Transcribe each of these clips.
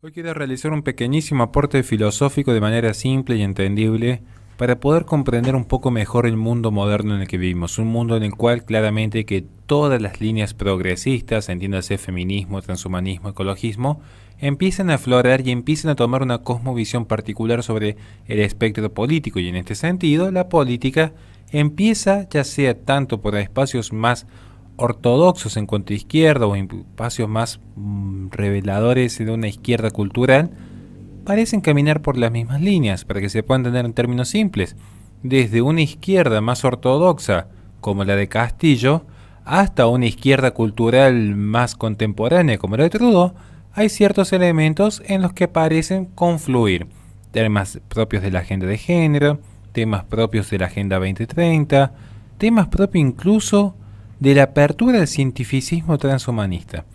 Hoy quiero realizar un pequeñísimo aporte filosófico de manera simple y entendible para poder comprender un poco mejor el mundo moderno en el que vivimos, un mundo en el cual claramente que todas las líneas progresistas, entiéndase feminismo, transhumanismo, ecologismo, empiezan a aflorar y empiezan a tomar una cosmovisión particular sobre el espectro político, y en este sentido la política empieza, ya sea tanto por espacios más ortodoxos en cuanto a izquierda o en espacios más reveladores de una izquierda cultural, parecen caminar por las mismas líneas, para que se puedan entender en términos simples, desde una izquierda más ortodoxa, como la de Castillo, hasta una izquierda cultural más contemporánea, como la de Trudeau. Hay ciertos elementos en los que parecen confluir temas propios de la agenda de género, temas propios de la Agenda 2030, temas propios incluso de la apertura del cientificismo transhumanista.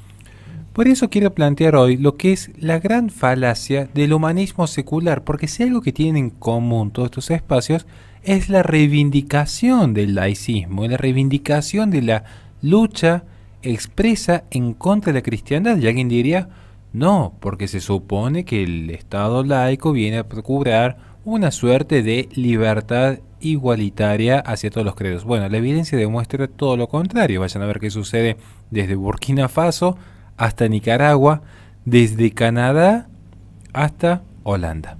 Por eso quiero plantear hoy lo que es la gran falacia del humanismo secular, porque si algo que tienen en común todos estos espacios es la reivindicación del laicismo, la reivindicación de la lucha expresa en contra de la cristiandad. Y alguien diría, no, porque se supone que el Estado laico viene a procurar una suerte de libertad igualitaria hacia todos los credos. Bueno, la evidencia demuestra todo lo contrario. Vayan a ver qué sucede desde Burkina Faso hasta Nicaragua, desde Canadá hasta Holanda.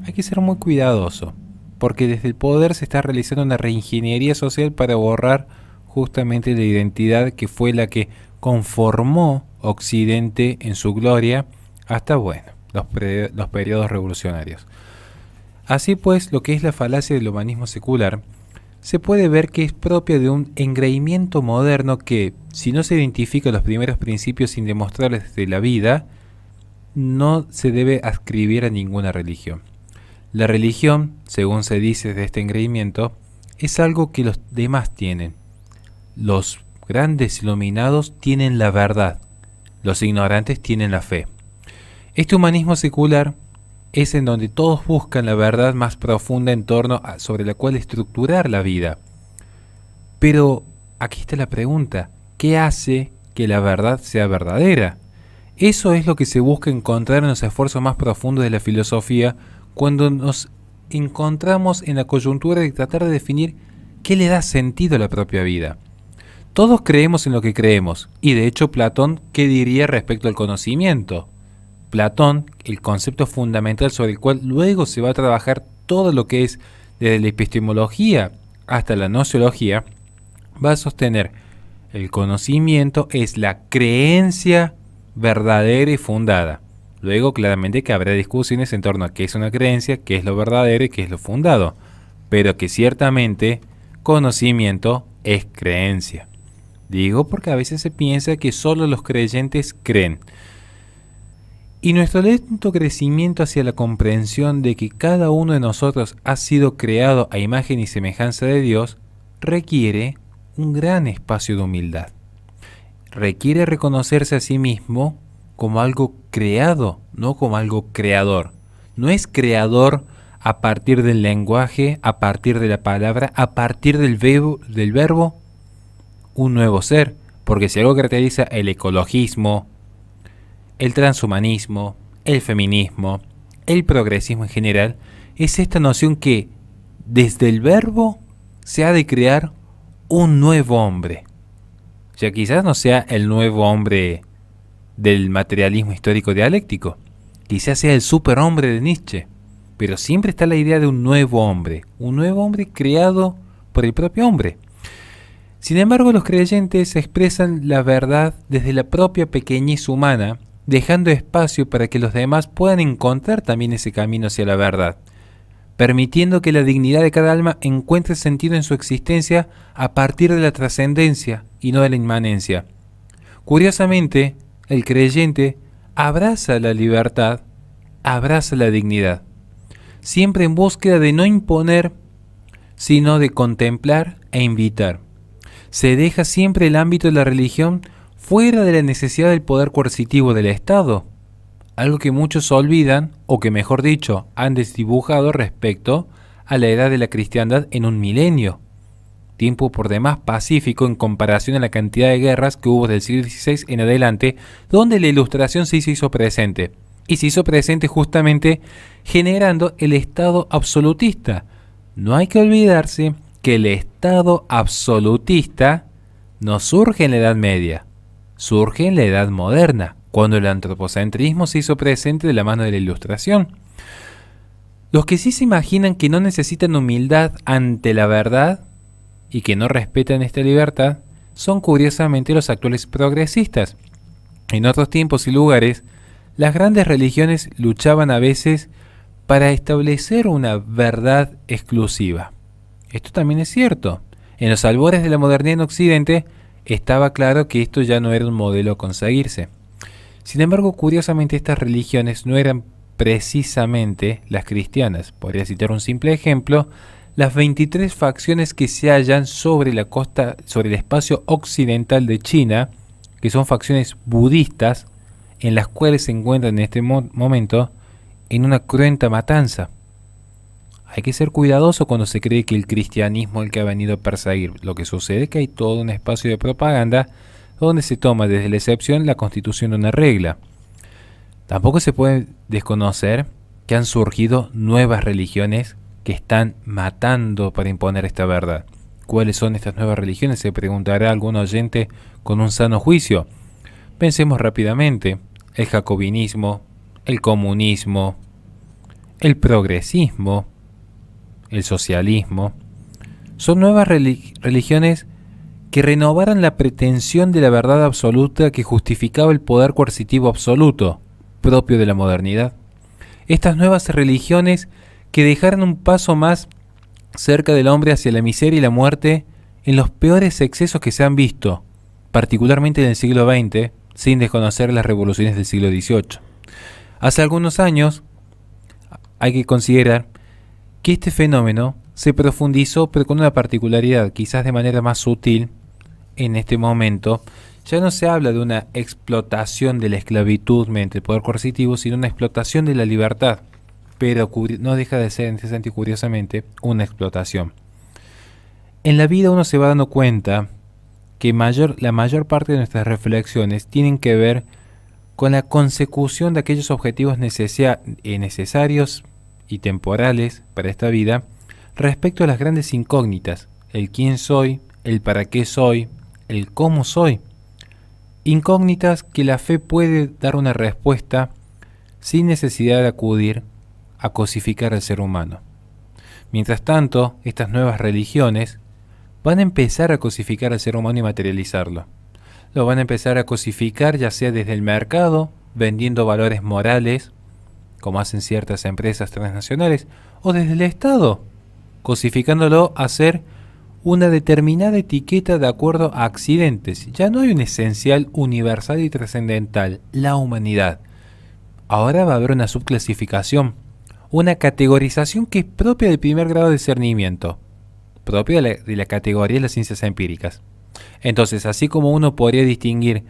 Hay que ser muy cuidadoso, porque desde el poder se está realizando una reingeniería social para borrar justamente la identidad que fue la que conformó Occidente en su gloria hasta, bueno, los periodos revolucionarios. Así pues, lo que es la falacia del humanismo secular se puede ver que es propia de un engreimiento moderno que, si no se identifican los primeros principios indemostrables de la vida, no se debe adscribir a ninguna religión. La religión, según se dice de este engreimiento, es algo que los demás tienen. Los grandes iluminados tienen la verdad, los ignorantes tienen la fe. Este humanismo secular es en donde todos buscan la verdad más profunda en torno a sobre la cual estructurar la vida. Pero aquí está la pregunta, ¿qué hace que la verdad sea verdadera? Eso es lo que se busca encontrar en los esfuerzos más profundos de la filosofía cuando nos encontramos en la coyuntura de tratar de definir qué le da sentido a la propia vida. Todos creemos en lo que creemos, y de hecho Platón, ¿qué diría respecto al conocimiento? Platón, el concepto fundamental sobre el cual luego se va a trabajar todo lo que es desde la epistemología hasta la gnoseología, va a sostener el conocimiento es la creencia verdadera y fundada. Luego claramente que habrá discusiones en torno a qué es una creencia, qué es lo verdadero y qué es lo fundado, pero que ciertamente conocimiento es creencia. Digo porque a veces se piensa que solo los creyentes creen. Y nuestro lento crecimiento hacia la comprensión de que cada uno de nosotros ha sido creado a imagen y semejanza de Dios requiere un gran espacio de humildad. Requiere reconocerse a sí mismo como algo creado, no como algo creador. No es creador a partir del lenguaje, a partir de la palabra, a partir del verbo, un nuevo ser. Porque si algo caracteriza el ecologismo, el transhumanismo, el feminismo, el progresismo en general, es esta noción que desde el verbo se ha de crear un nuevo hombre. Ya quizás no sea el nuevo hombre del materialismo histórico dialéctico, quizás sea el superhombre de Nietzsche, pero siempre está la idea de un nuevo hombre creado por el propio hombre. Sin embargo, los creyentes expresan la verdad desde la propia pequeñez humana, dejando espacio para que los demás puedan encontrar también ese camino hacia la verdad, permitiendo que la dignidad de cada alma encuentre sentido en su existencia a partir de la trascendencia y no de la inmanencia. Curiosamente, el creyente abraza la libertad, abraza la dignidad, siempre en búsqueda de no imponer, sino de contemplar e invitar. Se deja siempre el ámbito de la religión fuera de la necesidad del poder coercitivo del Estado, algo que muchos olvidan, o que mejor dicho, han desdibujado respecto a la edad de la cristiandad en un milenio, tiempo por demás pacífico en comparación a la cantidad de guerras que hubo del siglo XVI en adelante, donde la ilustración sí se hizo presente. y se hizo presente justamente generando el Estado absolutista. No hay que olvidarse que el Estado absolutista no surge en la Edad Media, surge en la Edad Moderna, cuando el antropocentrismo se hizo presente de la mano de la Ilustración. Los que sí se imaginan que no necesitan humildad ante la verdad y que no respetan esta libertad son curiosamente los actuales progresistas. En otros tiempos y lugares, las grandes religiones luchaban a veces para establecer una verdad exclusiva. Esto también es cierto. En los albores de la modernidad en Occidente estaba claro que esto ya no era un modelo a conseguirse. Sin embargo, curiosamente estas religiones no eran precisamente las cristianas. Podría citar un simple ejemplo: las 23 facciones que se hallan sobre la costa, sobre el espacio occidental de China, que son facciones budistas, en las cuales se encuentran en este momento en una cruenta matanza. Hay que ser cuidadoso cuando se cree que el cristianismo es el que ha venido a perseguir. Lo que sucede es que hay todo un espacio de propaganda donde se toma desde la excepción la constitución de una regla. Tampoco se puede desconocer que han surgido nuevas religiones que están matando para imponer esta verdad. ¿Cuáles son estas nuevas religiones?, se preguntará algún oyente con un sano juicio. Pensemos rápidamente: el jacobinismo, el comunismo, el progresismo, el socialismo. Son nuevas religiones que renovaron la pretensión de la verdad absoluta que justificaba el poder coercitivo absoluto, propio de la modernidad. Estas nuevas religiones que dejaron un paso más cerca del hombre hacia la miseria y la muerte en los peores excesos que se han visto, particularmente en el siglo XX, sin desconocer las revoluciones del siglo XVIII. Hace algunos años hay que considerar que este fenómeno se profundizó, pero con una particularidad, quizás de manera más sutil. En este momento ya no se habla de una explotación de la esclavitud mediante el poder coercitivo, sino una explotación de la libertad, pero no deja de ser, en ese sentido, curiosamente, una explotación. En la vida uno se va dando cuenta que la mayor parte de nuestras reflexiones tienen que ver con la consecución de aquellos objetivos necesarios y temporales para esta vida respecto a las grandes incógnitas: el quién soy, el para qué soy, el cómo soy. Incógnitas que la fe puede dar una respuesta sin necesidad de acudir a cosificar al ser humano. Mientras tanto, estas nuevas religiones van a empezar a cosificar al ser humano y materializarlo. Lo van a empezar a cosificar ya sea desde el mercado, vendiendo valores morales, como hacen ciertas empresas transnacionales, o desde el Estado, cosificándolo a ser una determinada etiqueta de acuerdo a accidentes. Ya no hay un esencial universal y trascendental, la humanidad. Ahora va a haber una subclasificación, una categorización que es propia del primer grado de discernimiento, propia de la categoría de las ciencias empíricas. Entonces, así como uno podría distinguir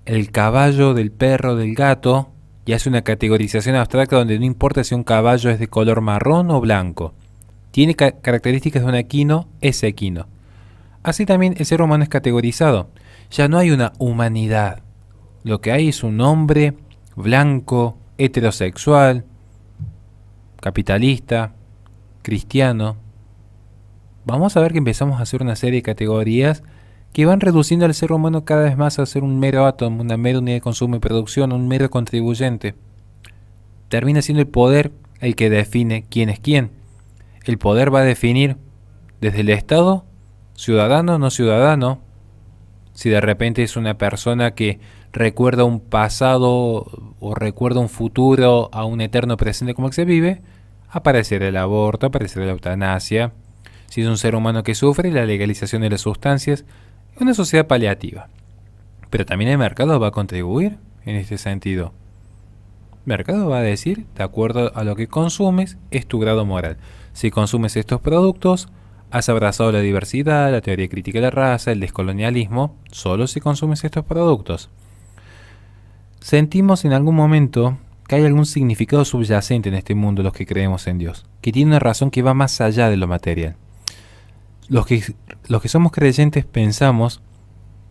el caballo del perro del gato, y hace una categorización abstracta donde no importa si un caballo es de color marrón o blanco, tiene características de un equino, es equino. Así también el ser humano es categorizado. Ya no hay una humanidad. Lo que hay es un hombre blanco, heterosexual, capitalista, cristiano. Vamos a ver que empezamos a hacer una serie de categorías que van reduciendo al ser humano cada vez más a ser un mero átomo, una mera unidad de consumo y producción, un mero contribuyente. Termina siendo el poder el que define quién es quién. El poder va a definir desde el Estado, ciudadano, no ciudadano. Si de repente es una persona que recuerda un pasado o recuerda un futuro a un eterno presente como que se vive, aparecerá el aborto, aparecerá la eutanasia. Si es un ser humano que sufre, la legalización de las sustancias. Es una sociedad paliativa. Pero también el mercado va a contribuir en este sentido. El mercado va a decir, de acuerdo a lo que consumes, es tu grado moral. Si consumes estos productos, has abrazado la diversidad, la teoría crítica de la raza, el descolonialismo, solo si consumes estos productos. Sentimos en algún momento que hay algún significado subyacente en este mundo los que creemos en Dios, que tiene una razón que va más allá de lo material. Los que somos creyentes pensamos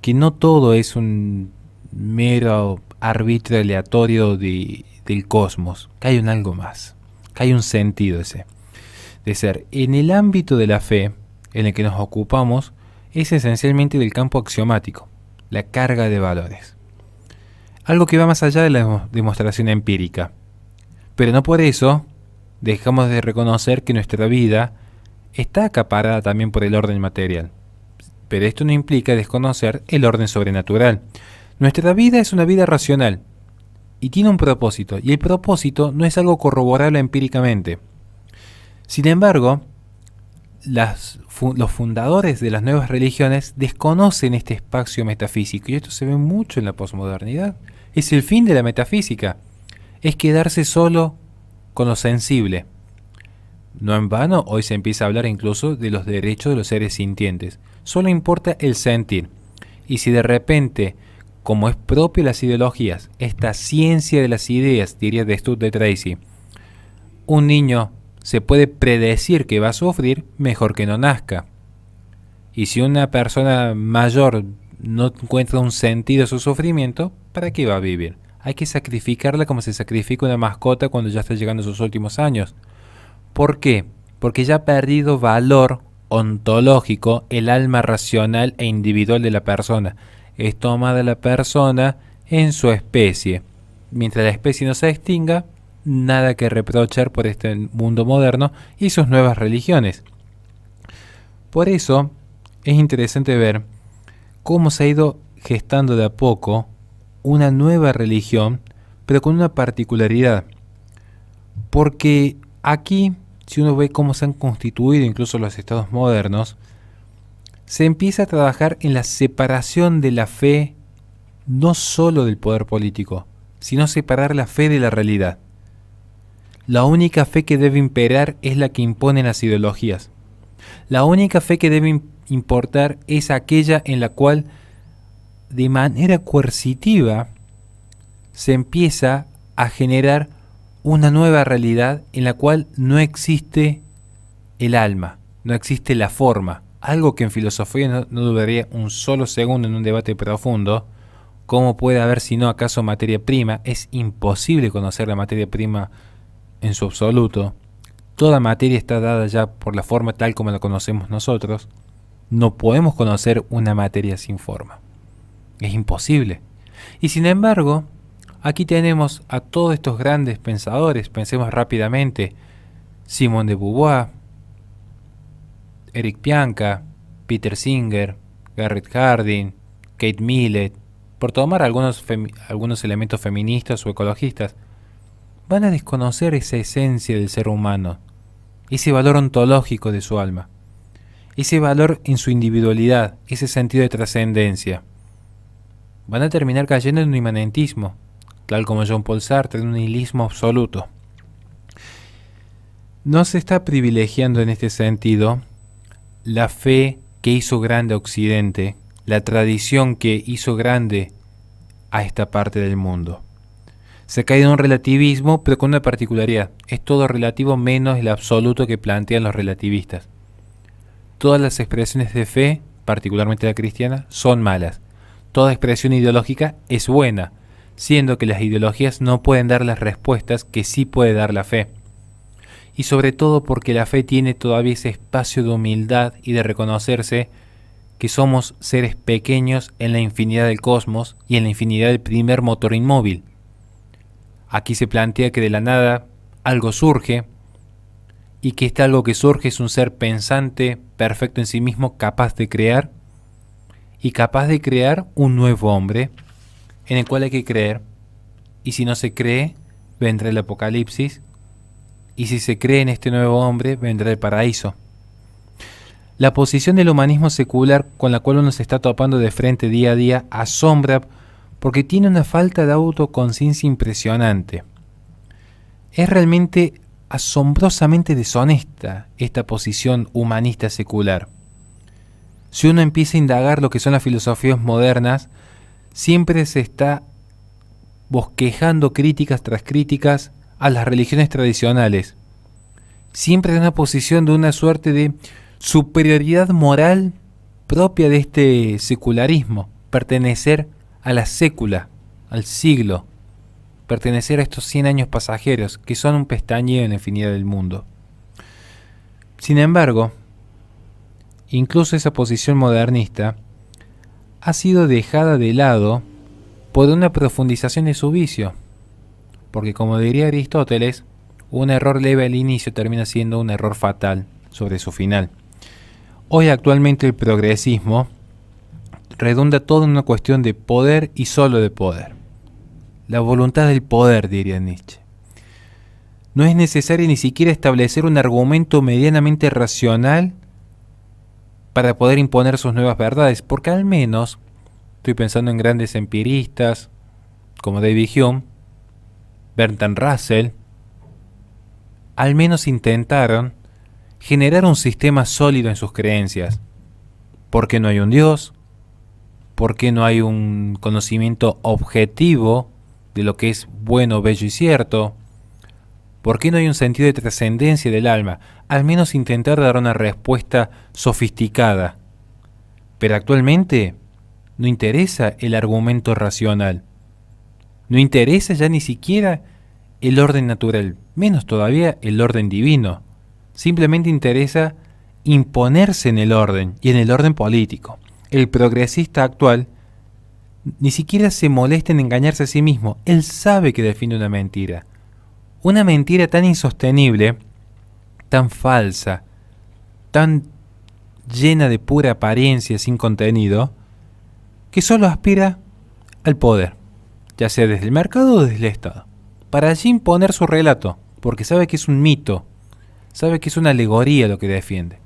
que no todo es un mero arbitrio aleatorio de del cosmos, que hay un algo más, que hay un sentido ese de ser. En el ámbito de la fe en el que nos ocupamos es esencialmente del campo axiomático, la carga de valores. Algo que va más allá de la demostración empírica. Pero no por eso dejamos de reconocer que nuestra vida está acaparada también por el orden material. Pero esto no implica desconocer el orden sobrenatural. Nuestra vida es una vida racional y tiene un propósito, y el propósito no es algo corroborable empíricamente. Sin embargo, los fundadores de las nuevas religiones desconocen este espacio metafísico, y esto se ve mucho en la posmodernidad. Es el fin de la metafísica, es quedarse solo con lo sensible. No en vano, hoy se empieza a hablar incluso de los derechos de los seres sintientes. Solo importa el sentir. Y si de repente, como es propio de las ideologías, esta ciencia de las ideas, diría de Stud de Tracy, un niño se puede predecir que va a sufrir, mejor que no nazca. Y si una persona mayor no encuentra un sentido a su sufrimiento, ¿para qué va a vivir? Hay que sacrificarla como se sacrifica una mascota cuando ya está llegando a sus últimos años. ¿Por qué? Porque ya ha perdido valor ontológico el alma racional e individual de la persona. Es tomada la persona en su especie. Mientras la especie no se extinga, nada que reprochar por este mundo moderno y sus nuevas religiones. Por eso es interesante ver cómo se ha ido gestando de a poco una nueva religión, pero con una particularidad. Porque aquí, si uno ve cómo se han constituido incluso los estados modernos, se empieza a trabajar en la separación de la fe, no solo del poder político, sino separar la fe de la realidad. La única fe que debe imperar es la que imponen las ideologías. La única fe que debe importar es aquella en la cual, de manera coercitiva, se empieza a generar una nueva realidad en la cual no existe el alma, no existe la forma. Algo que en filosofía no duraría un solo segundo en un debate profundo. ¿Cómo puede haber si no acaso materia prima? Es imposible conocer la materia prima en su absoluto. Toda materia está dada ya por la forma tal como la conocemos nosotros. No podemos conocer una materia sin forma. Es imposible. Y sin embargo, aquí tenemos a todos estos grandes pensadores. Pensemos rápidamente: Simone de Beauvoir, Eric Pianka, Peter Singer, Garrett Hardin, Kate Millett, por tomar algunos elementos feministas o ecologistas. Van a desconocer esa esencia del ser humano, ese valor ontológico de su alma, ese valor en su individualidad, ese sentido de trascendencia. Van a terminar cayendo en un inmanentismo, tal como Jean-Paul Sartre, en un nihilismo absoluto. No se está privilegiando en este sentido la fe que hizo grande a Occidente, la tradición que hizo grande a esta parte del mundo. Se cae en un relativismo, pero con una particularidad: es todo relativo menos el absoluto que plantean los relativistas. Todas las expresiones de fe, particularmente la cristiana, son malas. Toda expresión ideológica es buena, siendo que las ideologías no pueden dar las respuestas que sí puede dar la fe. Y sobre todo porque la fe tiene todavía ese espacio de humildad y de reconocerse que somos seres pequeños en la infinidad del cosmos y en la infinidad del primer motor inmóvil. Aquí se plantea que de la nada algo surge, y que este algo que surge es un ser pensante, perfecto en sí mismo, capaz de crear, y capaz de crear un nuevo hombre, en el cual hay que creer. Y si no se cree, vendrá el apocalipsis, y si se cree en este nuevo hombre, vendrá el paraíso. La posición del humanismo secular con la cual uno se está topando de frente día a día asombra, porque tiene una falta de autoconciencia impresionante. Es realmente asombrosamente deshonesta esta posición humanista secular. Si uno empieza a indagar lo que son las filosofías modernas, siempre se está bosquejando críticas tras críticas a las religiones tradicionales. Siempre en una posición de una suerte de superioridad moral propia de este secularismo, pertenecer a la sécula, al siglo, pertenecer a estos 100 años pasajeros, que son un pestañeo en la infinidad del mundo. Sin embargo, incluso esa posición modernista ha sido dejada de lado por una profundización de su vicio, porque como diría Aristóteles, un error leve al inicio termina siendo un error fatal sobre su final. Hoy actualmente el progresismo redunda todo en una cuestión de poder y solo de poder. La voluntad del poder, diría Nietzsche. No es necesario ni siquiera establecer un argumento medianamente racional para poder imponer sus nuevas verdades, porque al menos, estoy pensando en grandes empiristas como David Hume, Bertrand Russell, al menos intentaron generar un sistema sólido en sus creencias. ¿Por qué no hay un Dios? ¿Por qué no hay un conocimiento objetivo de lo que es bueno, bello y cierto? ¿Por qué no hay un sentido de trascendencia del alma? Al menos intentar dar una respuesta sofisticada. Pero actualmente no interesa el argumento racional. No interesa ya ni siquiera el orden natural, menos todavía el orden divino. Simplemente interesa imponerse en el orden y en el orden político. El progresista actual ni siquiera se molesta en engañarse a sí mismo. Él sabe que defiende una mentira. Una mentira tan insostenible, tan falsa, tan llena de pura apariencia sin contenido, que solo aspira al poder, ya sea desde el mercado o desde el Estado, para allí imponer su relato, porque sabe que es un mito, sabe que es una alegoría lo que defiende,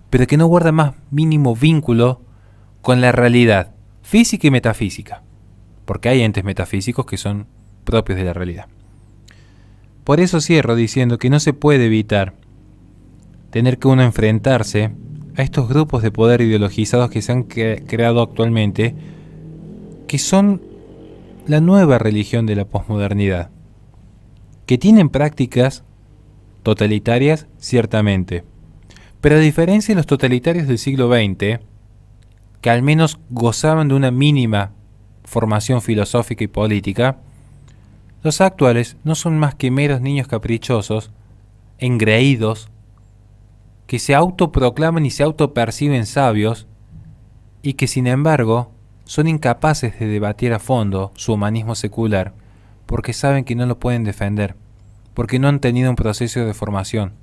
pero que no guarda más mínimo vínculo con la realidad física y metafísica, porque hay entes metafísicos que son propios de la realidad. Por eso cierro diciendo que no se puede evitar tener que uno enfrentarse a estos grupos de poder ideologizados que se han creado actualmente, que son la nueva religión de la posmodernidad, que tienen prácticas totalitarias ciertamente, pero a diferencia de los totalitarios del siglo XX, que al menos gozaban de una mínima formación filosófica y política, los actuales no son más que meros niños caprichosos, engreídos, que se autoproclaman y se autoperciben sabios, y que sin embargo son incapaces de debatir a fondo su humanismo secular, porque saben que no lo pueden defender, porque no han tenido un proceso de formación,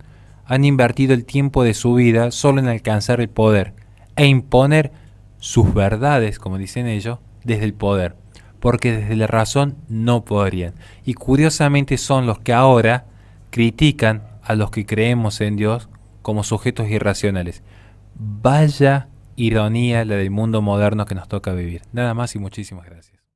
han invertido el tiempo de su vida solo en alcanzar el poder, e imponer sus verdades, como dicen ellos, desde el poder, porque desde la razón no podrían. Y curiosamente son los que ahora critican a los que creemos en Dios como sujetos irracionales. Vaya ironía la del mundo moderno que nos toca vivir. Nada más y muchísimas gracias.